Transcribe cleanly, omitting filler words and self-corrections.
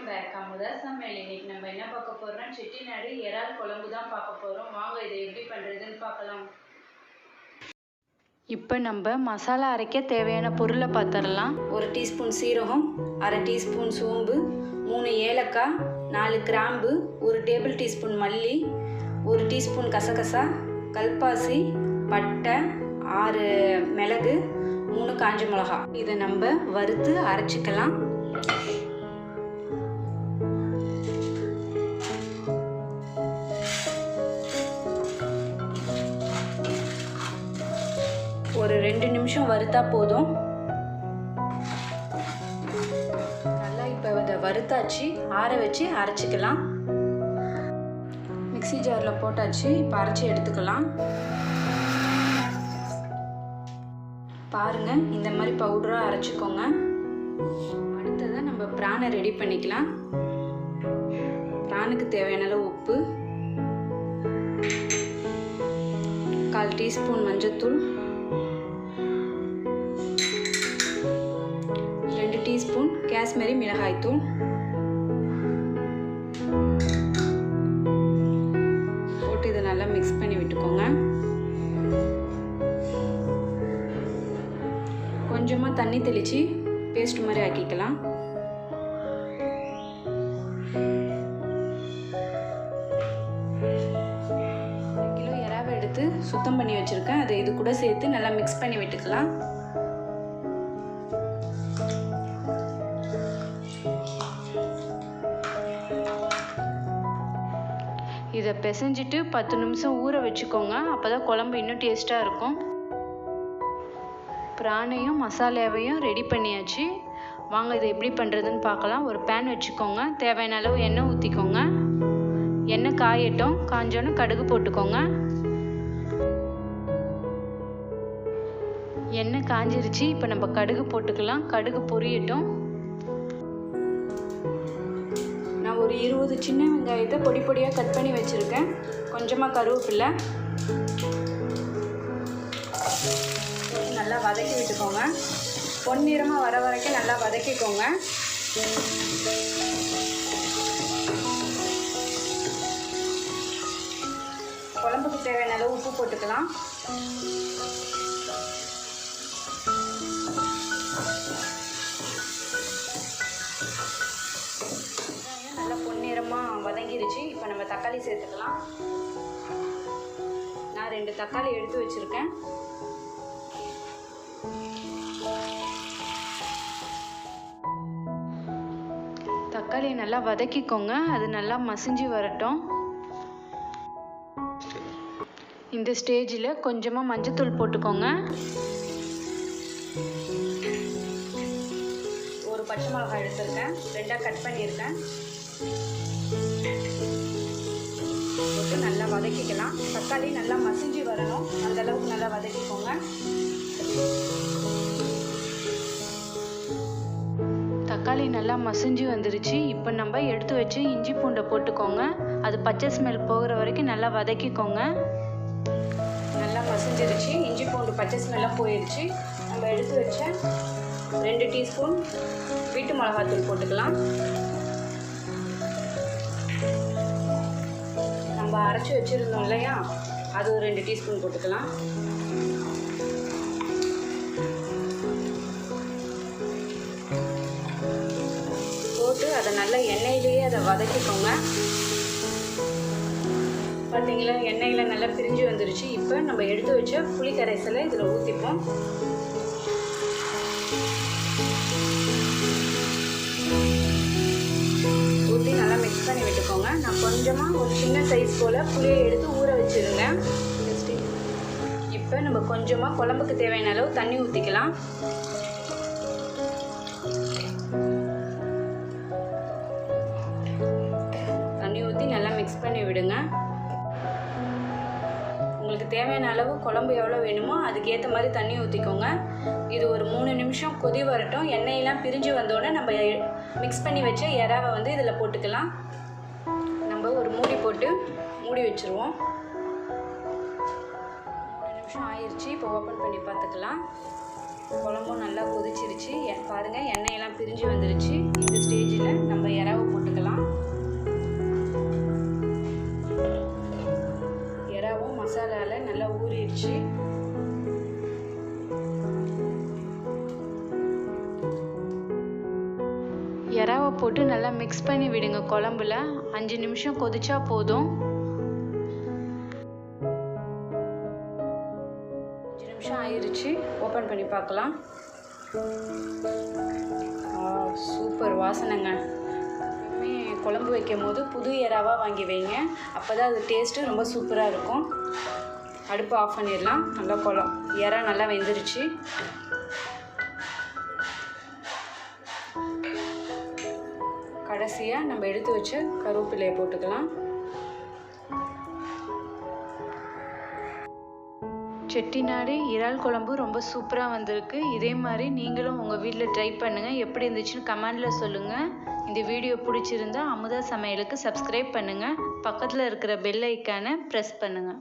Welcome back Amudha சமையல். இன்னைக்கு நம்ம என்ன பார்க்க போறோம்னா chettinad இறால் குழம்பு தான் பார்க்க போறோம். வாங்க இதை எப்படி பண்றதுன்னு பார்க்கலாம். இப்போ நம்ம மசாலா அரைக்க தேவையான பொருளை பார்த்துடலாம். 1 டீஸ்பூன் சீரகம், 1/2 டீஸ்பூன் சோம்பு, 3 ஏலக்காய், 4 கிராம்பு, 1 டேபிள் டீஸ்பூன் மல்லி, 1 டீஸ்பூன் கசகசா, கல்பாசி, பட்டை, 6 மிளகு, 3 காஞ்ச மிளகாய். இதை நம்ம வறுத்து அரைச்சிக்கலாம். ஒரு 2 நிமிஷம் வறுத்தா போதும். நல்லா இப்போ இதை வறுத்தாச்சு, ஆற வச்சு அரைச்சிக்கலாம். மிக்ஸி ஜாரில் போட்டாச்சு, இப்போ அரைச்சி எடுத்துக்கலாம். பாருங்கள், இந்த மாதிரி பவுடராக அரைச்சிக்கோங்க. அடுத்ததாக நம்ம பிரானை ரெடி பண்ணிக்கலாம். பிரானுக்கு தேவையான அளவு உப்பு, 1/4 டீஸ்பூன் மஞ்சத்தூள், 2 டீஸ்பூன் காஷ்மீரி மிளகாய்த்தூள், போட்டு இதை நல்லா மிக்ஸ் பண்ணி விட்டுக்கோங்க. கொஞ்சமாக தண்ணி தெளித்து பேஸ்ட் மாதிரி ஆக்கிக்கலாம். கிலோ இறாவை எடுத்து சுத்தம் பண்ணி வச்சுருக்கேன். அதை இது கூட சேர்த்து நல்லா மிக்ஸ் பண்ணி விட்டுக்கலாம். இதை பிசைஞ்சிட்டு 10 நிமிஷம் ஊற வச்சுக்கோங்க. அப்போ தான் குழம்பு இன்னும் டேஸ்ட்டாக இருக்கும். பிரானையும் மசாலாவையும் ரெடி பண்ணியாச்சு. வாங்க இதை எப்படி பண்ணுறதுன்னு பார்க்கலாம். ஒரு பேன் வச்சுக்கோங்க. தேவையான அளவு எண்ணெய் ஊற்றிக்கோங்க. எண்ணெய் காயட்டும். காஞ்சோன்னு கடுகு போட்டுக்கோங்க. எண்ணெய் காஞ்சிருச்சு. இப்போ நம்ம கடுகு போட்டுக்கலாம். கடுகு பொரியட்டும். நான் ஒரு 20 சின்ன வெங்காயத்தை பொடி பொடியாக கட் பண்ணி வச்சுருக்கேன். கொஞ்சமாக கருவேப்பிலை நல்லா வதக்கி விட்டுக்கோங்க. பொன்னிறமாக வர வரைக்கும் நல்லா வதக்கிக்கோங்க. குழம்புக்கு தேவையான அளவு உப்பு போட்டுக்கலாம். நல்லா பொன்னிறமாக வதங்கிருச்சு. இப்போ நம்ம தக்காளி சேர்த்துக்கலாம். நான் 2 தக்காளி எடுத்து வச்சுருக்கேன். தக்காளியை நல்லா வதக்கிக்கோங்க. அது நல்லா மசிஞ்சு வரட்டும். இந்த ஸ்டேஜில் கொஞ்சமாக மஞ்சத்தூள் போட்டுக்கோங்க. ஒரு பச்சை மிளகாய் எடுத்துருக்கேன், 2ஆக கட் பண்ணியிருக்கேன். போட்டு நல்லா வதக்கிக்கலாம். தக்காளி நல்லா மசிஞ்சு வரணும், அந்தளவுக்கு நல்லா வதக்கிக்கோங்க. தக்காளி நல்லா மசிஞ்சு வந்துருச்சு. இப்போ நம்ம எடுத்து வச்சு இஞ்சி பூண்டை போட்டுக்கோங்க. அது பச்சை ஸ்மெல் போகிற வரைக்கும் நல்லா வதக்கிக்கோங்க. நல்லா மசிஞ்சிருச்சு. இஞ்சி பூண்டு பச்சை ஸ்மெல்லாம் போயிடுச்சு. நம்ம எடுத்து வச்ச 2 டீஸ்பூன் வீட்டு மிளகாத்தூள் போட்டுக்கலாம். நம்ம அரைச்சி வச்சுருந்தோம் இல்லையா, அது ஒரு 2 டீஸ்பூன் போட்டுக்கலாம். போட்டு அதை நல்லா எண்ணெயிலேயே அதை வதக்கிக்கோங்க. பார்த்தீங்களா, எண்ணெயில் நல்லா பிரிஞ்சு வந்துருச்சு. இப்போ நம்ம எடுத்து வச்ச புளி கரைசலை இதில் ஊற்றிப்போம். ஊற்றி நல்லா மிக்ஸ் பண்ணி விட்டுக்கோங்க. நான் கொஞ்சமாக ஒரு சின்ன சைஸ் போல் புளியை எடுத்து ஊற வச்சுருந்தேன். இப்போ நம்ம கொஞ்சமாக குழம்புக்கு தேவையான அளவு தண்ணி ஊற்றிக்கலாம். நல்லா மிக்ஸ் பண்ணி விடுங்க. உங்களுக்கு தேவையான அளவு குழம்பு எவ்வளோ வேணுமோ அதுக்கேற்ற மாதிரி தண்ணி ஊற்றிக்கோங்க. இது ஒரு 3 நிமிஷம் கொதி வரட்டும். எண்ணெயெல்லாம் பிரிஞ்சு வந்தோடனே நம்ம மிக்ஸ் பண்ணி வச்ச இறாவை இதில் போட்டுக்கலாம். நம்ம ஒரு மூடி போட்டு மூடி வச்சுருவோம். 3 நிமிஷம் ஆயிடுச்சு. இப்போ ஓப்பன் பண்ணி பார்த்துக்கலாம். குழம்பும் நல்லா கொதிச்சிருச்சு. பாருங்கள், எண்ணெயெல்லாம் பிரிஞ்சு வந்துருச்சு. இந்த ஸ்டேஜில் ஸ்டேஜில் நம்ம எறாவை போட்டுக்கலாம். எறாவும் மசாலாவில் நல்லா ஊறிடுச்சு. எறாவை போட்டு நல்லா மிக்ஸ் பண்ணி விடுங்க. குழம்புல 5 நிமிஷம் கொதிச்சா போதும். 5 நிமிஷம் ஆயிடுச்சு. ஓப்பன் பண்ணி பார்க்கலாம். சூப்பர் வாசனைங்க. எப்பவுமே குழம்பு வைக்கும் போது புது எறாவாக வாங்கி வைங்க. அப்போ தான் அது டேஸ்ட்டு ரொம்ப சூப்பராக இருக்கும். அடுப்பு ஆஃப் பண்ணிடலாம். நல்லா எறா நல்லா வெந்துருச்சு. கடைசியாக நம்ம எடுத்து வச்ச கருவேப்பிலையை போட்டுக்கலாம். செட்டிநாடு இறால் குழம்பு ரொம்ப சூப்பராக வந்திருக்கு. இதே மாதிரி நீங்களும் உங்கள் வீட்டில் ட்ரை பண்ணுங்கள். எப்படி இருந்துச்சுன்னு கமெண்டில் சொல்லுங்கள். இந்த வீடியோ பிடிச்சிருந்தா அமுதா சமையலுக்கு சப்ஸ்கிரைப் பண்ணுங்கள். பக்கத்தில் இருக்கிற பெல் ஐக்கானை ப்ரெஸ் பண்ணுங்கள்.